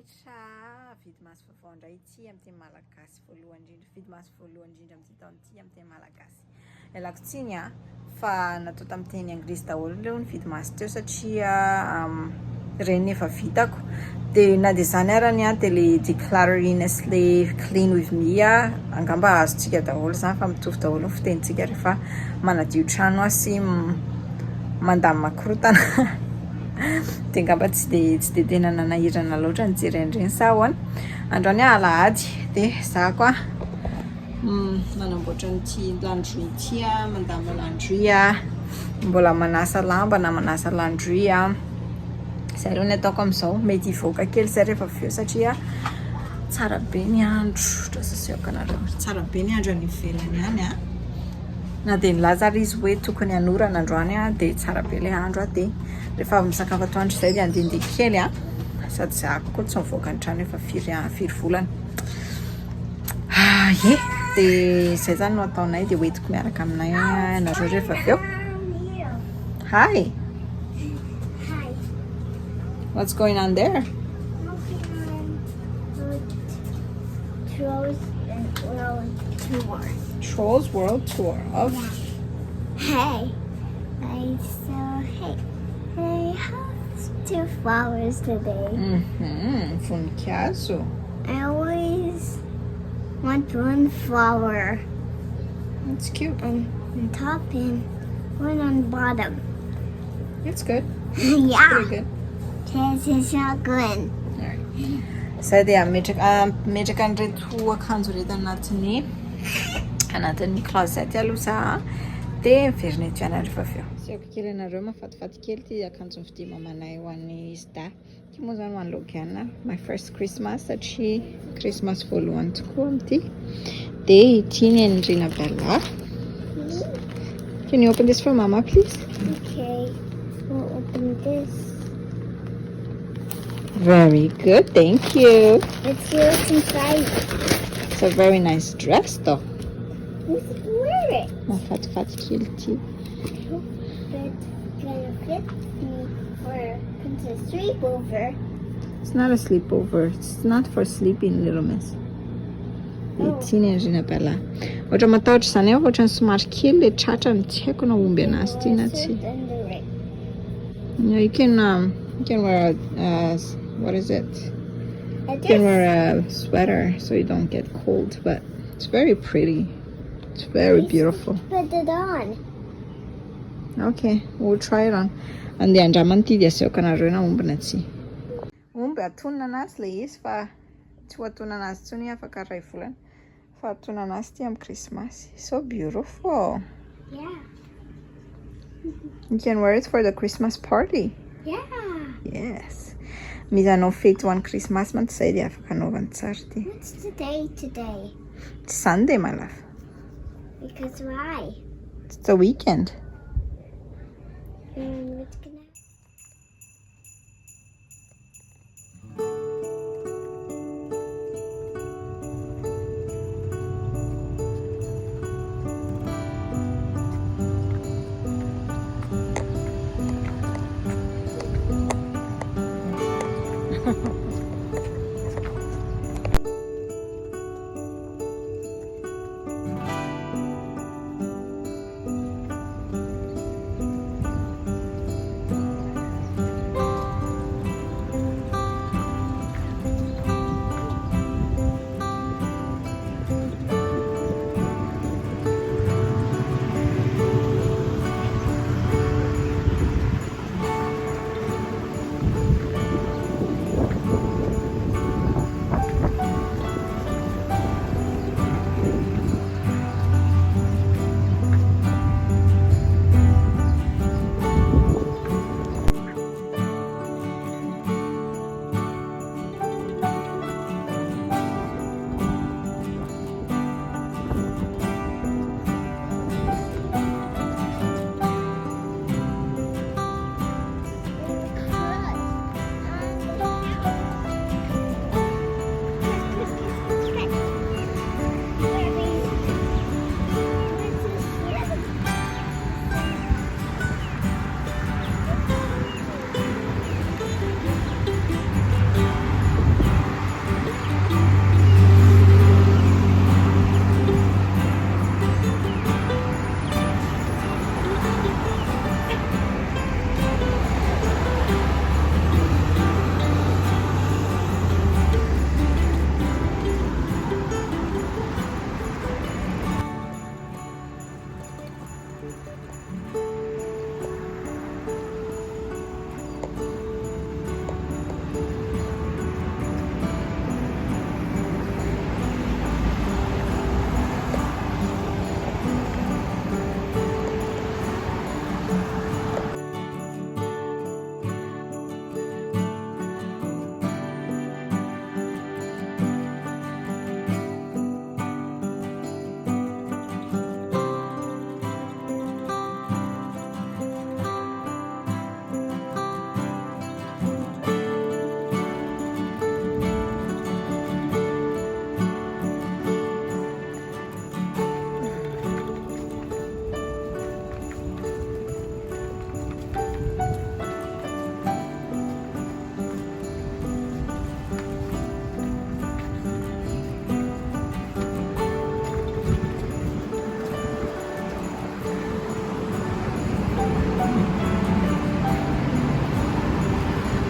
rehetra Vidmas vaovao indray ity amin'ny teny malagasy voalohany indrindra Vidmas voalohany indrindra amin'ity taona ity amin'ny teny malagasy. Ialako tsiny fa natao tamin'ny teny anglisy daholo leo ny Vidmas teo satria reny efa vitako dia na dia zany arany dia le declariness le clean with me angamba azontsika daholo zany fa mitovy daholo ny fitenitsika rehefa manadio trano sy mandamy makorotana. Dia angamba tsy dia tena nanahirana loatra ny jerenireny sa hoany. Androany alahady dia za koa manamboatra n'ity landry ity mandamy landry mbola manasa lamba na manasa landry zay aloha ny ataoko amin'izao mety hivoaka kely zay rehefa avy eo satria tsara be ny andro trasaseokanareo tsara be ny andro any ivelany any na dia nilaza ary izy hoe tokony hanorana androany dia tsara be ilay andro dia rehefa avy misakafo atoandro izay dia andehandeha kely sady zahako koa tsy mivoaka ny trano efa firy volana dia izay zany no ataonay dia hoentiko miaraka aminay nareo rehefa avy eo. Hi. What's going on there? Trolls World Tour of Hey, I have 2 flowers today. Funkiazo. I always want 1 flower. That's cute. On top and 1 on bottom. That's good. Yeah. Pretty good. This is so good. Alright. Zay dia metraka an'ireto akanjo reto anatin'ny closet aloha za dia miverina eto ianareo rehefa avy eo. Seoko kely anareo mafatifaty kely ity akanjo vidia mamanay ho an'ny Zida. Ity moa zany ho an'ny Logiana. My first Christmas satria Christmas voalohany tokoa amin'ity. Dia ity ny endrina bella. Can you open this for Mama, please? Okay, we'll open this. Very good, thank you. Let's see what's inside. It's a very nice dress though. Let's wear it. Mafatifaty kely ity. I hope it's gonna fit me for a sleepover. It's not a sleepover. It's not for sleeping, little miss. Ity ny endrina bella. Ohatra matahotra izany ohatra ny somary kely le tratrany tsy haiko na omby anazy ity na tsy. You can wear what is it? You can wear a sweater so you don't get cold, but it's very pretty. It's very beautiful. Put it on. Okay, we'll try it on. And the andramany dia aseokanareo na omby na tsy. Omby atonina anazy le izy fa tsy ho atonina anazy tsony afaka ray volana. Fa atonina anazy ity amin'ny Christmas. So beautiful. Yeah. You can wear it for the Christmas party. Yeah. Yes. Mizanao fety ho an'ny Christmas mantsy zay dia afaka anaovany tsara ity. What's today? It's Sunday, my love. Because why? It's the weekend. What's gonna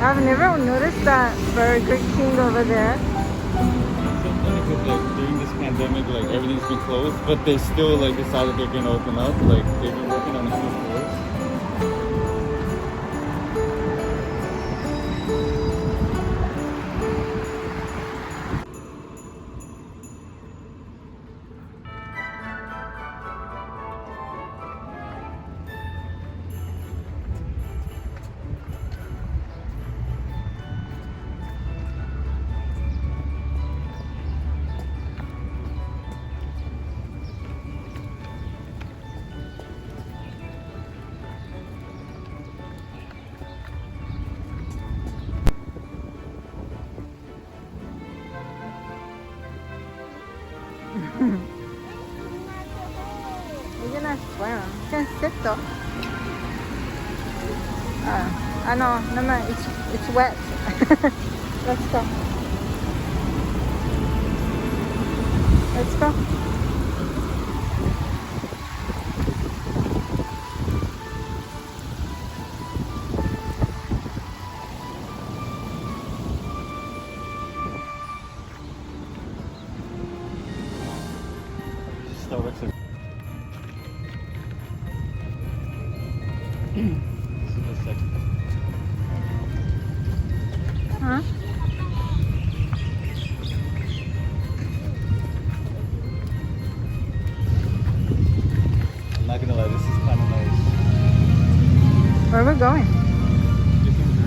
I've never noticed that Burger King over there. It's so funny because like during this pandemic, like everything's been closed, but they still like decided they're gonna open up. Like they've been working on a few floors. You can swim. You can sit though. I know, no, it's wet. Let's go. Let's go. Starbucks. This is the second. Huh? I'm not gonna lie, this is kind of nice. Where are we going? You think so?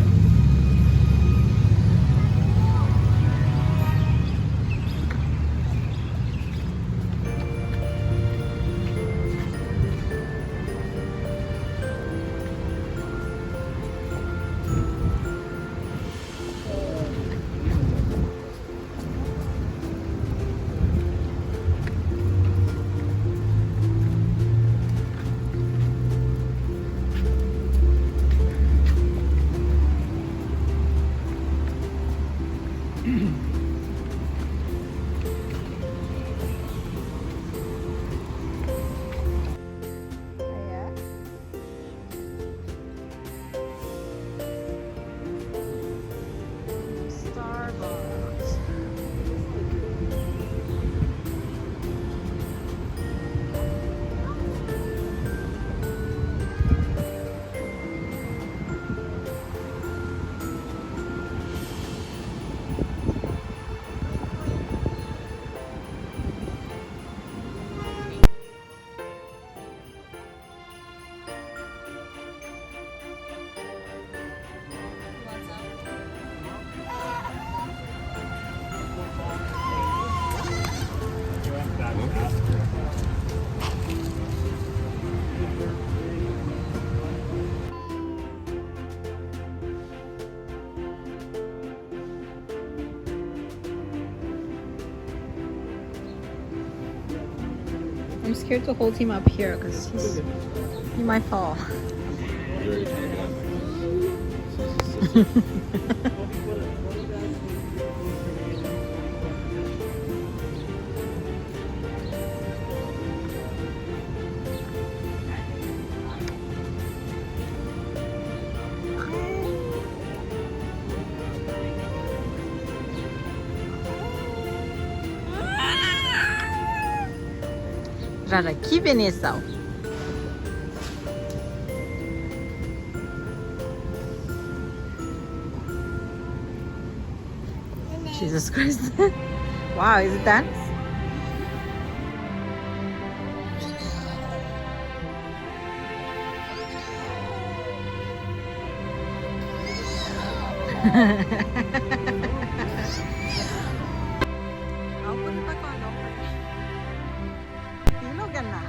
Yeah. Starbucks. I'm scared to hold him up here because he might fall. Raha, que benção! Jesus Christ. Wow, is it done? I'll put it back on, don't worry. You know, gana.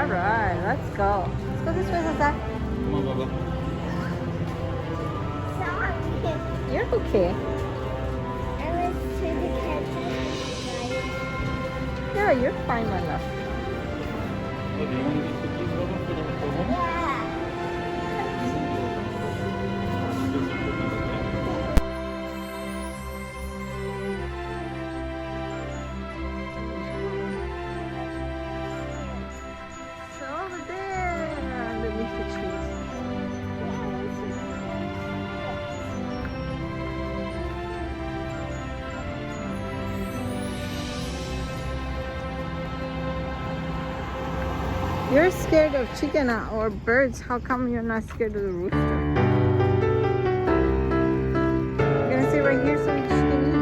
Alright, let's go. Let's go this way, Zaza. Come on, Baba. Sorry. You're okay. I was trying to catch up. Yeah, you're fine, my love. Oh, do you want to get cookies, Baba, for the home? Yeah. Get some cookies, okay? So over there, underneath the trees. You're scared of chicken or birds. How come you're not scared of the rooster? You're gonna stay right here so you can eat.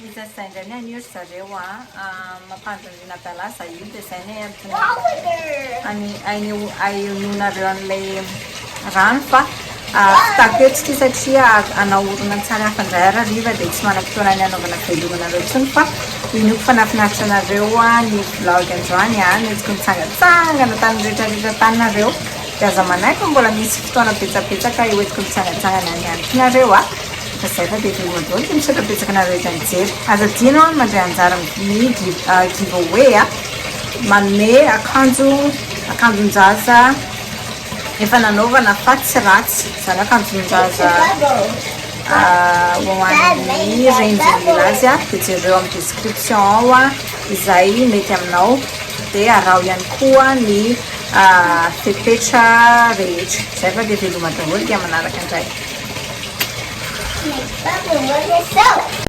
Mitsangatsangana anio zareo mampandrindrina talasa io dia izay ny antony aiononareo an'ilay rano fa fitako eo tsy satria anao horonantsary handray hariva dia tsy manam-potoana ny anaovana velonanareo intsony fa inoko fanafinaritra anareo ny vlog androany neziko mitsangatsangana tany rehetrarehetra taninareo dia aza manaiky mbola misy fotoana betsabetsaka hoentiko mitsangatsangana ny antinareo Zay fa dia velona daholo dia misakabetsaka nareo eto mijery. Aza dino mandray anjara ny giveaway manome akanjon-jaza efa nanaovana fa tsy ratsy. Izany akanjon-jaza ho an'ny renjy mila azy dia jereo amin'ny description ao izay mety aminao dia arao ihany koa ny fepetra rehetra. Zay fa dia veloma daholo dia manaraka indray. Make bubble with yourself.